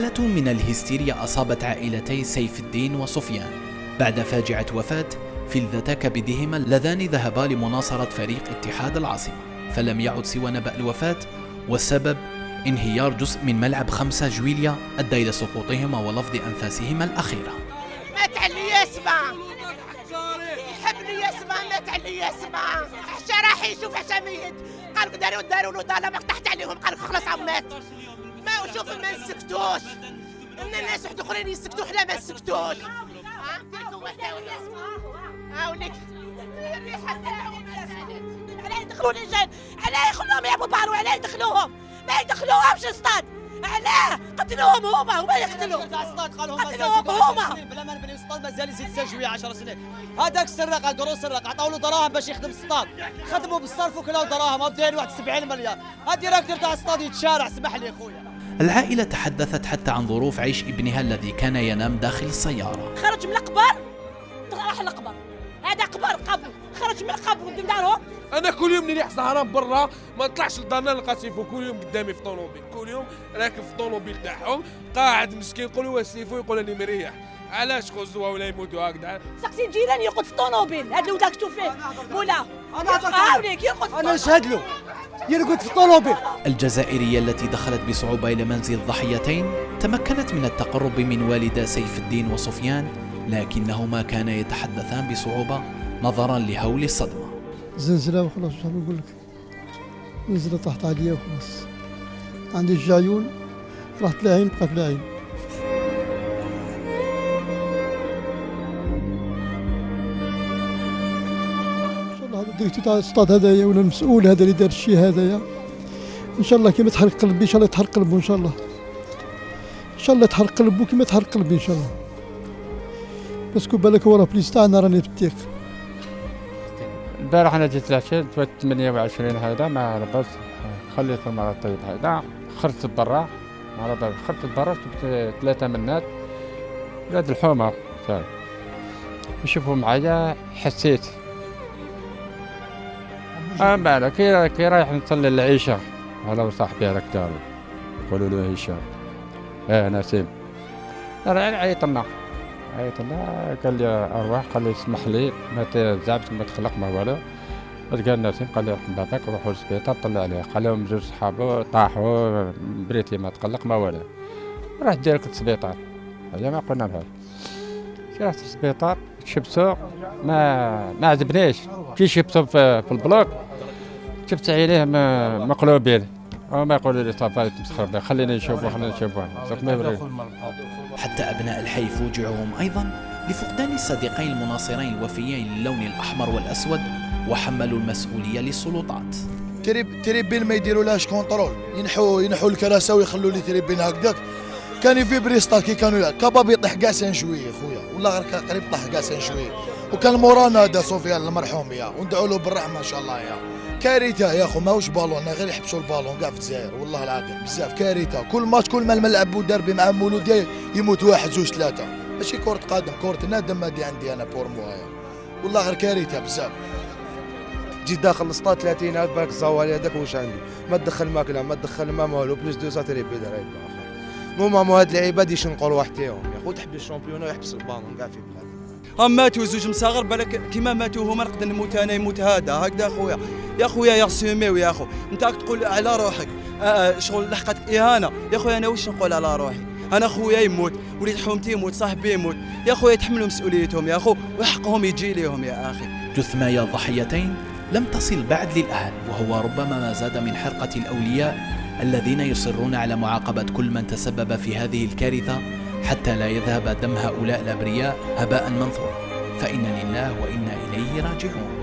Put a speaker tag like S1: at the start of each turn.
S1: حالة من الهستيريا أصابت عائلتي سيف الدين وسفيان بعد فاجعة وفاة فلذتا كبدهما اللذان ذهبا لمناصرة فريق اتحاد العاصمة، فلم يعد سوى نبأ الوفاة، والسبب انهيار جزء من ملعب 5 جويليا أدى إلى سقوطهما ولفظ أنفاسهما الأخيرة.
S2: مات علي يسمع يحبني يسمع، مات علي يسمع، حشا راح يشوف حشا ميت، قالوا داروا له ظلام تحت عليهم، قالوا خلاص عم مات. ما شوف ما نسكتوش، ان الناس واحد اخرين يسكتوا حنا ما نسكتوش. هاوليك الريحه علاه يدخلوا لجان، علاه يخلوهم يلعبوا بالو، علاه يدخلوهم، ما يدخلوهمش الاستاد، علاه قتلوهم هما يقتلوا قتلوهم هما.
S3: بلا ما نبنيو الاستاد مازال يزيد سجويه 10 سنين. هذاك السراق دروس السراق عطاو له دراهم باش يخدم الاستاد، خدموا بالصرف وكلاو دراهم وداين واحد 70 مليار. هاد الديريكتور تاع الاستاد يتشارع، سمح لي خويا.
S1: العائلة تحدثت حتى عن ظروف عيش ابنها الذي كان ينام داخل السيارة.
S2: خرج من القبر راح القبر، هذا قبر خرج من القبر قدام دارهم.
S4: انا كل يوم نريح سهران برا، ما نطلعش لدارنا نلقى سيفو كل يوم قدامي في طونوبيل، كل يوم راكب في الطونوبيل تاعهم قاعد مسكين، يقولوا واش سيفو، يقول لي مريح، علاش خزوا ولا يموتوا هكذا.
S2: سقسي الجيران يرقد في الطونوبيل، هذا الولد شفتو فيه مولا هاوليك يرقد،
S3: انا نشهد له يرقد في الطونوبيل.
S1: الجزائرية التي دخلت بصعوبة إلى منزل الضحيتين تمكنت من التقرب من والدا سيف الدين وسفيان، لكنهما كانا يتحدثان بصعوبة نظرا لهول الصدمة.
S5: زلزلة وخلاص، شو نقول لك، زلزلة طاحت عليا وخلاص، عندي الجايون راحت العين بقات العين. ان شاء الله هذا الديريكتور تاع الاستاد هذايا ولا المسؤول هذا اللي دار الشيء هذايا، ان شاء الله كيما تحرق قلبي ان شاء الله يتحرق قلبه، ان شاء الله ان شاء الله يتحرق قلبه كيما يتحرق قلبي ان شاء الله، باسكو بالك هو راه بليس تاعنا راني بالتيق.
S6: البارح انا جيت العشاء 28 هذا ما لبست، خليت المرأة طيب هذا، خرجت برا جبت 3 منات ولاد الحومة تاعي يشوفوا معايا، حسيت بالك كي رايح نصلي العشاء انا وصاحبي راك دارو، يقولوا له هشام نسيم، عيط لنا قال لي ارواح، قال لي اسمح لي ما تزعبش ما تخلق ما والو، قال نسيم قال لي رحم باباك روحوا للسبيطار طلع عليه، قال لهم 2 صحابو طاحوا بريتي ما تقلق ما والو، رحت ديريكت للسبيطار، هذا ما قلنا بها، رحت للسبيطار شبسو ما عجبنيش، كي شبسو في البلوك شفت عينيه مقلوبين، وما يقولوا لي صافي تمسخر، خليني نشوفوا
S1: حتى أبناء الحي فوجعوا هم أيضا لفقدان الصديقين المناصرين الوفيين للون الأحمر والأسود، وحملوا المسؤولية للسلطات.
S7: تريبين ما يديروا لهاش كونترول، ينحوا الكراسة ويخلوا لي تريبين هكذاك، كان يفيبري ستار كي كانوا كباب يطيح كاسين شويه خويا، والله غير قريب طاح كاسين شويه، وكان مورانا هذا سفيان المرحوم يا، وندعوا له بالرحمه ان شاء الله يا. كارثه يا اخو، ماهوش بالون، غير يحبسوا البالون كاع في الجزائر، والله العظيم بزاف كارثه، كل ماتش كل ما الملعب ودربي مع مولوديه يموت 1 2 3، ماشي كرة قدم، كرة نادم هذه عندي انا بور مويا، والله غير كارثه بزاف.
S8: جيت داخل الاستاد 30,000 بالك الزوالي هذاك واش عندي، ما تدخل ماكله ما تدخل ما والو، بلوس 200 تريبي داير نورمالمون هاد اللعيبه دي شنقول وحديهم يا خو، تحب الشامبيون ويحبس البالون كاع في بلاد.
S3: هم ماتوا 2 مصاغر بالك كيما ماتوا هما، نقدر نموت انا يموت هذا هكذا خويا، يا خويا يغسميو يا خو، انت راك تقول على روحك شغل لحقتك اهانه، يا خويا انا واش نقول على روحي، انا خويا يموت، وليد حومتي يموت، صاحبي يموت، يا خويا يتحملوا مسؤوليتهم يا خو، وحقهم يجي ليهم يا اخي.
S1: جثمايا الضحيتين لم تصل بعد للأهل، وهو ربما ما زاد من حرقة الأولياء الذين يصرون على معاقبة كل من تسبب في هذه الكارثة حتى لا يذهب دم هؤلاء الأبرياء هباء منثورا، فإنا لله وإنا إليه راجعون.